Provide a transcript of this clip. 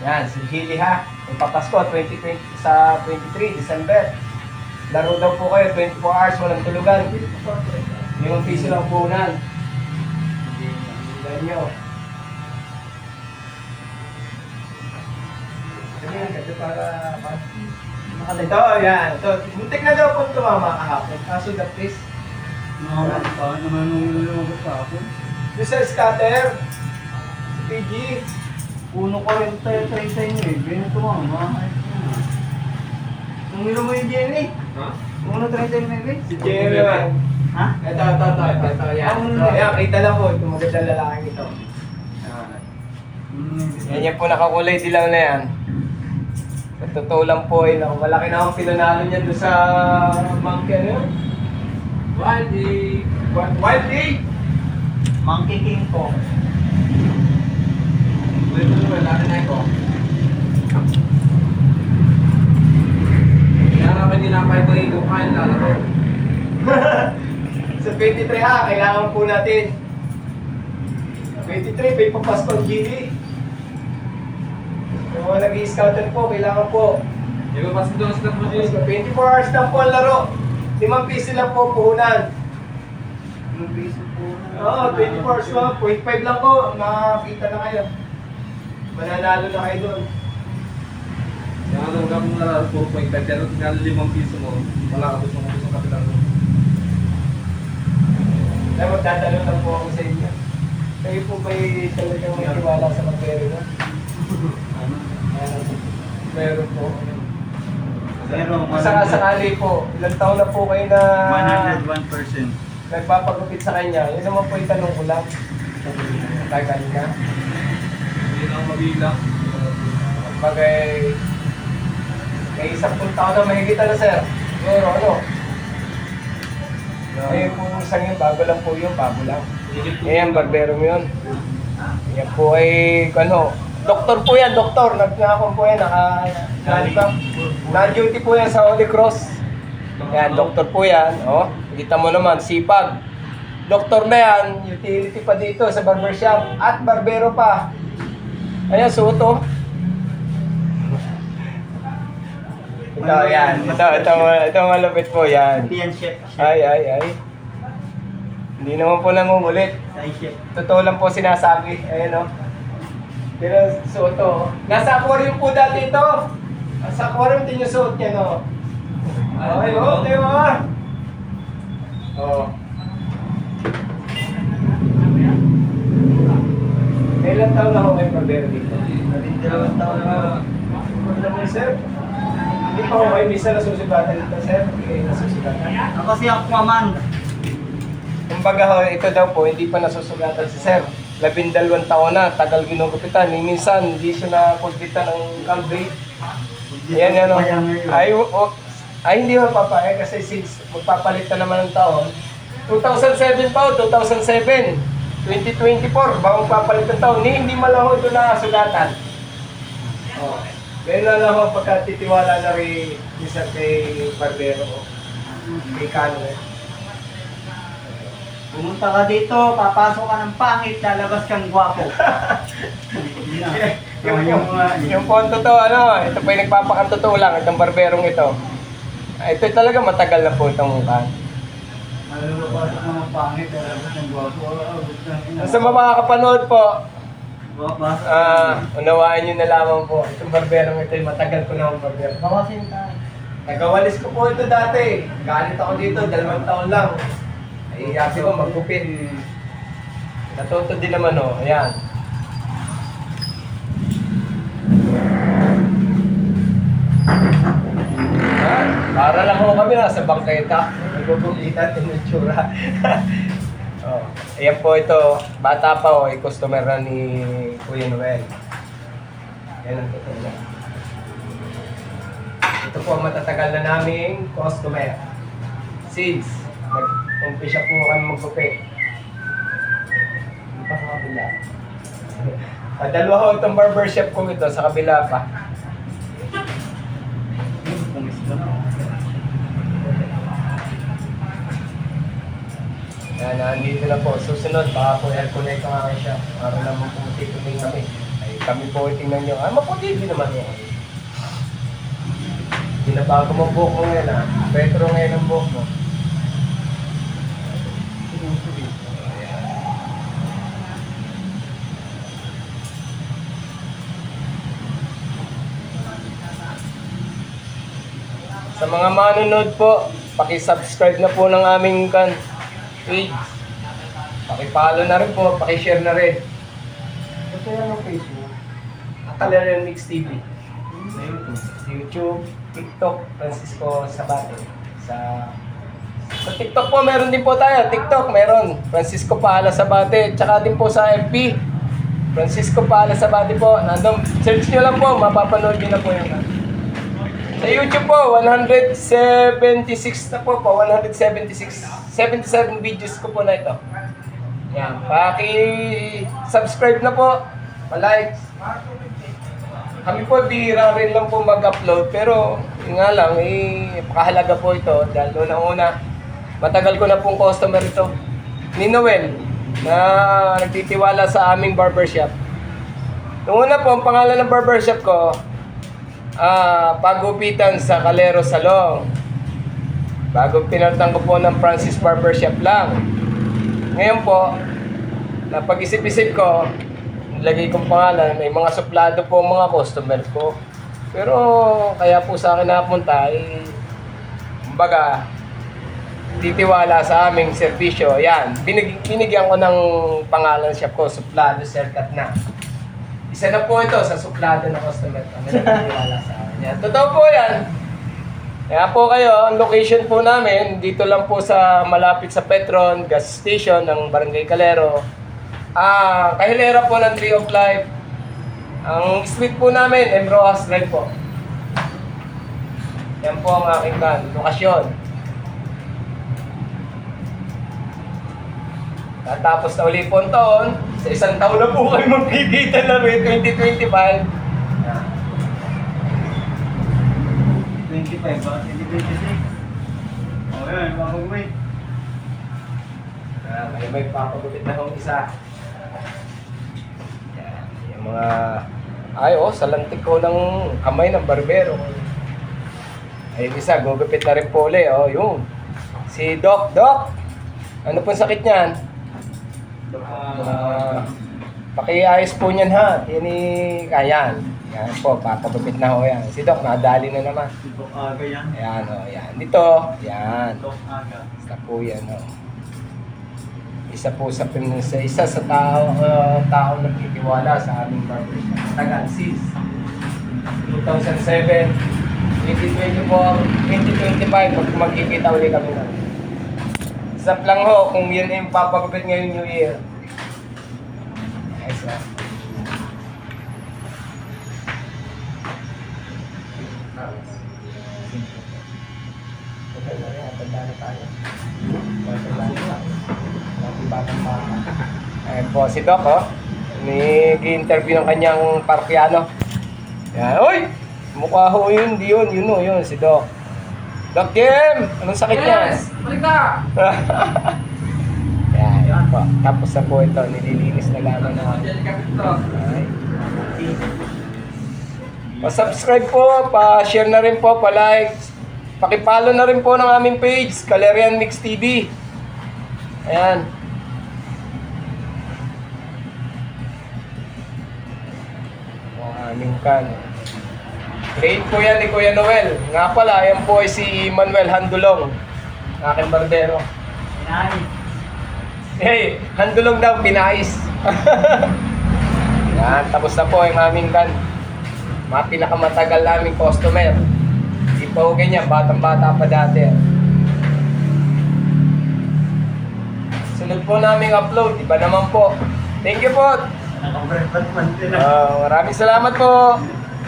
Yan, si Hili ha. Papasko, 2020 sa 23, December. Laro daw po kayo, 24 hours, walang tulugan. 5 piso lang punan. Yan nyo. Ito para... Ito, yan. Ito, muntik na daw po tumama kahapon. Kaso the please. Paano naman nung lumabot pa ako? Yung sa scatter, si PG, Puno ko rin tayo sa inyo eh. Ganyan tumama. Numero mo yung Jenny? ha? Puno tayo sa inyo eh. Si Jerry naman. Ha? Ito, yan. Ayan, kita lang po, itong magandang lalaking ito. Yan yan po nakakulay dilaw na yan. Sa totoo lang po, malaki na akong pinanalo niya doon sa monkey, ano yun? Wildy! Wildy! Monkey King ko. Ito naman, laki na ito. Kaya naman dinapay ko yung kukain, lalaro. Sa 23 ha, kailangan po natin. 23, may papaskong GD. Yung mga nag-i-scouter po, kailangan po. Yung papasin doon sa mo din. 24 hours lang po ang laro. 5 piso lang po puhunan. Yung piso po. Oo, 24 hours lang. 0.5 lang po, makakita na kayo. Mananalo na kayo doon. Kaya nung gamong nalaro po, pero tingnan 5 piso mo, wala ka gusto mo kapital mo. Kaya magtatanong lang po ako sa inyo. Kayo po ba'y talagang may tiwala sa magpero na? Meron po. Pero Sakali po, ilang taon na po kayo na 101%. nagpapagupit sa kanya. Yun naman po yung tanong ko lang. Tagal na. Hindi na ako mabilang. Bagay, may 10 taon na mahigit na sir. Pero ano? Ngayon po isang yun, bago lang po yun, bago lang. Ayan, barbero mo yun. Yan po ay, ano, doktor po yan, doktor. Nagkakon po yan, na-duty po yan sa Holy Cross. Yan, doktor po yan. Oh, kita mo naman, sipag. Doktor na yan, utility pa dito sa barbershop at barbero pa. Ayan, suot oh. Ito, yan. Ito malapit po, yan. Yan, chef. Ay. Hindi naman po nangungulit. Ay, chef. Totoo lang po sinasabi. Ayan o. Pero suot o. Nasa aquarium po dati ito. Sa aquarium din yung suot niya no. Ay, o. Tayo mo. O. Ilan taon na ako may barbero dito? 12 taon na. Ano mo sir? Hindi pa ako may misa na susugatan dito sir. Hindi kayo nasusugatan. Ako si Aquaman. Kumbaga ho, ito daw po, hindi pa nasusugatan si Sir. 12 taon na, tagal ginugupitan. Minsan, hindi siya nakugitan ng calvary. Ayan, ano. Ay, hindi mo papayag kasi since magpapalit na naman ng taon. 2007 pa o, 2007. 2024, bagong papalit ng taon. Hindi malaho ito na sugatan. Oh. Ngayon na lang ako pagkatitiwala na rin isa kay Barbero ko. Kay Cano eh. Pumunta ka dito, papasok ka ng pangit, lalabas kang gwapo. Yung ponto to, ano, ito pa yung nagpapakantotoo lang, itong barberong ito. Ito talaga matagal na po itong mukha. Malulupasok ka ng pangit, lalabas kang gwapo. Sa mga makakapanood po, Papasok. unawaan nyo na lamang po, itong barberong ito, matagal ko na akong barbero. Bawasin ka. Nagawalis ko po ito dati. Galit ako dito, 2 taon lang. Ay, sabi ko, magkupit. Natuto din naman, oh. Ayan. Para lang ho kami nasa bangketa. Nagbubulitan din yung tsura. Oh. Ayan po ito. Bata pa, oh. Customer na ni Kuya Noel. Ayan ang totoo niya. Ito po ang matatagal na naming customer. Since nag-umpisa po kami magkupit. Hindi pa sa kabila. Dalawa ho itong barbershop ko ito sa kabila pa. Yan, nandito na po. Susunod, baka po air connect ang akin siya. Para naman pumuti-tuming kami. Ay, kami po tingnan nyo. Maputi din naman yan. Binabago mo buhok mo ngayon ha. Retro ngayon ang buhok mo. Sa mga manonood po, paki-subscribe na po ng aming page. Paki-follow na rin po, paki-share na rin. Ito yan ang Facebook. Kalerian Mix TV. Sa YouTube. YouTube, TikTok, Francisco Sabate. Sa TikTok po, meron din po tayo. TikTok, meron. Francisco Paala Sabate. Tsaka din po sa FB. Francisco Paala Sabate po. Nandun, search nyo lang po, mapapanood nyo na po yun. Sa YouTube po, 176 na po 176. 77 videos ko po na ito. Yan, paki-subscribe na po. Pa-like. Kami po, bihira rin lang po mag-upload. Pero, yun nga lang, pakahalaga po ito. Dahil una-una, matagal ko na pong customer ito. Ni Noel, na nagtitiwala sa aming barbershop. Noong una po, ang pangalan ng barbershop ko, Pagupitan sa Calero Salong. Bago pinalitan ko po ng Francis Barbershop lang. Ngayon po, napag-isip-isip ko, nilagay kong pangalan, may mga suplado po mga customer ko. Pero kaya po sa akin napunta, kumbaga, titiwala sa aming serbisyo. Yan, binigyan ko ng pangalan shop ko, Suplado Serkat na. Isa na po ito sa suplado ng customer. Kami nagtitiwala sa akin. Yan. Totoo po yan. Kaya po kayo, ang location po namin, dito lang po sa malapit sa Petron Gas Station ng Barangay Calero. Kahilera po ng Tree of Life. Ang street po namin, Emroas Drive po. Yan po ang aking lokasyon. Tatapos na ulit po ang taon, sa isang taon na po kayo magkikita na rin, 2025. 25 ba? 2026? O yan, makag-wait. May papagulit na akong isa. Yan, yung mga... salantik ko ng kamay ng barbero. Ay, isa, gugupit na rin po ulit. Yun. Si Doc. Doc! Ano pong sakit niyan? Pakiayos po niyan ha. Ayan. Yan po, papagupit na ho yan. Si Doc, nadali na naman. Ito aga yan. Ayan yan. Dito, yan. Ito aga. Isa po yan Isa po sa isa sa tao nagtitiwala sa aming barbershop. Tagal, sis. 2007, 2024, 2025, magkikita ulit kami na. Sap lang ho, kung yun yung papagupit ngayon New Year. Nice na. Okay na rin, tanda na tayo. Ayan po si Doc, Nag-interview ng kanyang parkyano. Yan, uy! Mukha ho yun, di yun, yun, si Doc. Doc Jim! Anong sakit niya? Balik na! Yan po. Tapos na po ito, nililinis na lamang na. Pa-subscribe po, pa-share na rin po, pa-like. Paki-follow na rin po ng aming page, Calerian Mix TV. Ayan. Aming kan. Grade po yan ni Kuya Noel. Nga pala, yan po ay si Manuel Handulong. Aking barbero. Pinahit. Hey, Handulong daw, pinais. Yan, tapos na po yung aming kan. Mga pinakamatagal naming customer. Hindi pa ho ganyan, batang-bata pa dati. Sunod po naming upload, iba naman po. Thank you po. Nakabrepad man din. Maraming salamat po.